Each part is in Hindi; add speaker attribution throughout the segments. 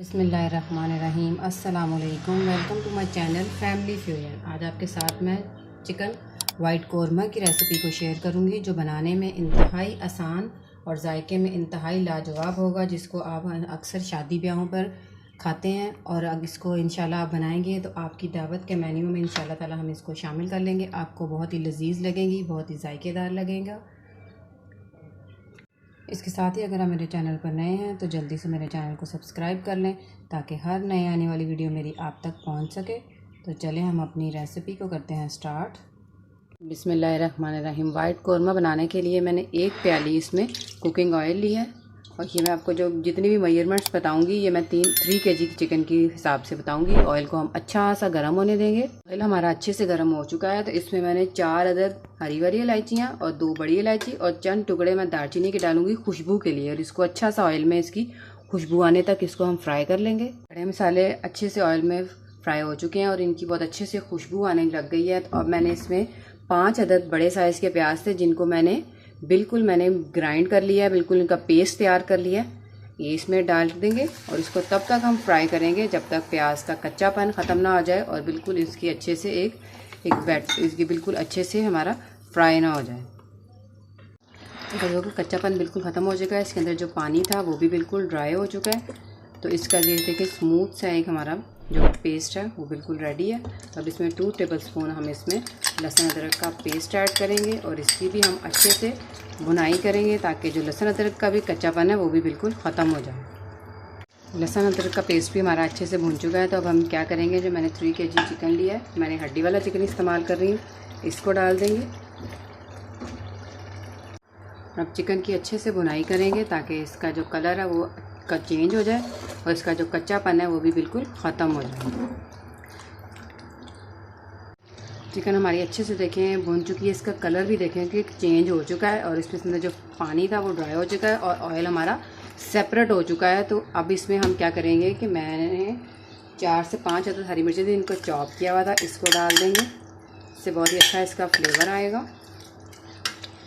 Speaker 1: बिस्मिल्लाहिर्रहमानिर्रहीम। अस्सलाम वालेकुम। Welcome to my channel Family Fusion. आज आपके साथ मैं चिकन वाइट कौरमा की रेसिपी को शेयर करूंगी, जो बनाने में इंतहाई आसान और जायके में इंतहाई लाजवाब होगा, जिसको आप अक्सर शादी ब्याहों पर खाते हैं। और अब इसको इंशाल्लाह आप बनाएंगे तो आपकी दावत के मेन्यू में इंशाल्लाह ताला हम इसको शामिल कर लेंगे। आपको बहुत ही लजीज लगेगी, बहुत ही जायकेदार लगेगा। इसके साथ ही अगर आप मेरे चैनल पर नए हैं तो जल्दी से मेरे चैनल को सब्सक्राइब कर लें, ताकि हर नए आने वाली वीडियो मेरी आप तक पहुंच सके। तो चलें हम अपनी रेसिपी को करते हैं स्टार्ट। बिस्मिल्लाहिर्रहमानिर्रहीम। वाइट कौरमा बनाने के लिए मैंने 1 प्याली इसमें कुकिंग ऑयल ली है। और ये मैं आपको जो जितनी भी मेजरमेंट्स बताऊंगी ये मैं 3 kg चिकन के हिसाब से बताऊंगी। ऑयल को हम अच्छा सा गर्म होने देंगे। ऑयल हमारा अच्छे से गर्म हो चुका है, तो इसमें मैंने 4 अदद हरी वाली इलायचियाँ और 2 बड़ी इलायची और चंद टुकड़े मैं दालचीनी के डालूंगी खुशबू के लिए। और इसको अच्छा सा ऑयल में इसकी खुशबू आने तक इसको हम फ्राई कर लेंगे। खड़े मसाले अच्छे से ऑयल में फ्राई हो चुके हैं और इनकी बहुत अच्छे से खुशबू आने लग गई है। तो अब मैंने इसमें 5 अदद बड़े साइज़ के प्याज थे, जिनको मैंने ग्राइंड कर लिया है, बिल्कुल इनका पेस्ट तैयार कर लिया है। ये इसमें डाल देंगे और इसको तब तक हम फ्राई करेंगे जब तक प्याज का कच्चापन ख़त्म ना हो जाए और बिल्कुल इसकी अच्छे से इसकी बिल्कुल अच्छे से हमारा फ्राई ना हो जाए। तो कच्चापन बिल्कुल ख़त्म हो चुका है। इसके अंदर जो पानी था वो भी बिल्कुल ड्राई हो चुका है। तो इसका ये देखिए स्मूथ सा एक हमारा जो पेस्ट है वो बिल्कुल रेडी है। अब इसमें 2 टेबलस्पून हम इसमें लहसुन अदरक का पेस्ट ऐड करेंगे और इसकी भी हम अच्छे से भुनाई करेंगे, ताकि जो लहसुन अदरक का भी कच्चापन है वो भी बिल्कुल ख़त्म हो जाए। लहसुन अदरक का पेस्ट भी हमारा अच्छे से भुन चुका है। तो अब हम क्या करेंगे, जो मैंने 3 kg चिकन लिया है, मैंने हड्डी वाला चिकन इस्तेमाल कर रही हूँ, इसको डाल देंगे। अब चिकन की अच्छे से भुनाई करेंगे ताकि इसका जो कलर है वो चेंज हो जाए और इसका जो कच्चापन है वो भी बिल्कुल ख़त्म हो जाए। चिकन हमारी अच्छे से देखें भुन चुकी है, इसका कलर भी देखें कि चेंज हो चुका है और इसमें जो पानी था वो ड्राई हो चुका है और ऑयल हमारा सेपरेट हो चुका है। तो अब इसमें हम क्या करेंगे कि मैंने 4 से 5 अदद हरी मिर्ची थी, इनको चॉप किया हुआ था, इसको डाल देंगे। इससे बहुत ही अच्छा इसका फ्लेवर आएगा।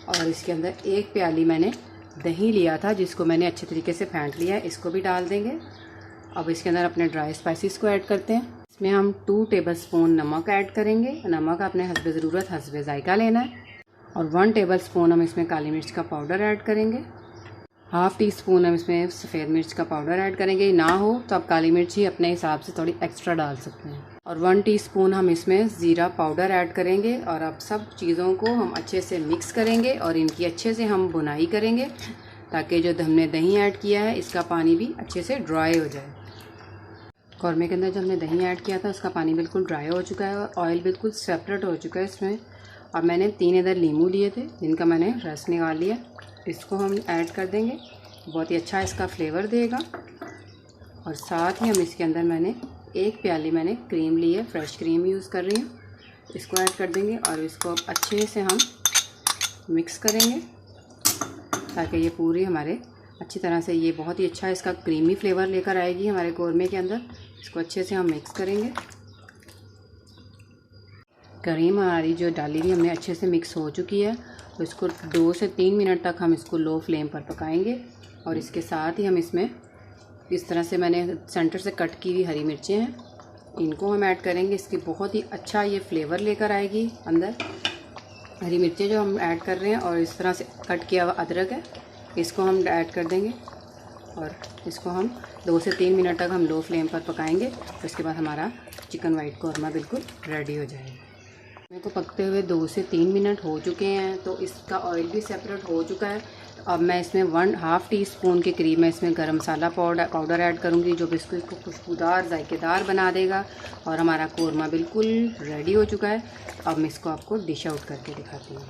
Speaker 1: और इसके अंदर 1 प्याली मैंने दही लिया था, जिसको मैंने अच्छे तरीके से फेंट लिया है, इसको भी डाल देंगे। अब इसके अंदर अपने ड्राई स्पाइसेस को ऐड करते हैं। इसमें हम 2 टेबलस्पून नमक ऐड करेंगे। नमक अपने हस्बे ज़रूरत हस्बे जायका लेना है। और 1 टेबलस्पून हम इसमें काली मिर्च का पाउडर ऐड करेंगे। 1/2 टीस्पून हम इसमें सफ़ेद मिर्च का पाउडर ऐड करेंगे। ना हो तो आप काली मिर्च ही अपने हिसाब से थोड़ी एक्स्ट्रा डाल सकते हैं। और 1 टीस्पून हम इसमें ज़ीरा पाउडर ऐड करेंगे। और अब सब चीज़ों को हम अच्छे से मिक्स करेंगे और इनकी अच्छे से हम भुनाई करेंगे, ताकि जो हमने दही ऐड किया है इसका पानी भी अच्छे से ड्राई हो जाए। कौरमे के अंदर जो हमने दही ऐड किया था उसका पानी बिल्कुल ड्राई हो चुका है और ऑयल बिल्कुल सेपरेट हो चुका है इसमें। अब मैंने 3 अदद नींबू लिए थे, जिनका मैंने रस निकाल लिया, इसको हम ऐड कर देंगे। बहुत ही अच्छा इसका फ्लेवर देगा। और साथ ही हम इसके अंदर मैंने 1 प्याली मैंने क्रीम ली है, फ्रेश क्रीम यूज़ कर रही हूँ, इसको ऐड कर देंगे और इसको अच्छे से हम मिक्स करेंगे, ताकि ये पूरी हमारे अच्छी तरह से ये बहुत ही अच्छा इसका क्रीमी फ्लेवर लेकर आएगी हमारे कौरमे के अंदर। इसको अच्छे से हम मिक्स करेंगे। क्रीम हमारी जो डाली हुई हमने अच्छे से मिक्स हो चुकी है, तो इसको 2 से 3 मिनट तक हम इसको लो फ्लेम पर पकाएंगे। और इसके साथ ही हम इसमें इस तरह से मैंने सेंटर से कट की हुई हरी मिर्चें हैं, इनको हम ऐड करेंगे। इसकी बहुत ही अच्छा ये फ्लेवर लेकर आएगी अंदर। हरी मिर्चें जो हम ऐड कर रहे हैं और इस तरह से कट किया हुआ अदरक है, इसको हम ऐड कर देंगे और इसको हम 2 से 3 मिनट तक हम लो फ्लेम पर पकाएंगे। उसके बाद हमारा चिकन वाइट कौरमा बिल्कुल रेडी हो जाएगा। मेरे को पकते हुए 2 से 3 मिनट हो चुके हैं, तो इसका ऑयल भी सेपरेट हो चुका है। अब मैं इसमें 1/2 टीस्पून के करीब मैं इसमें गरम मसाला पाउडर ऐड करूँगी, जो बिल्कुल को खुशबूदार जायकेदार बना देगा। और हमारा कौरमा बिल्कुल रेडी हो चुका है। अब मैं इसको आपको डिश आउट करके दिखाती हूँ।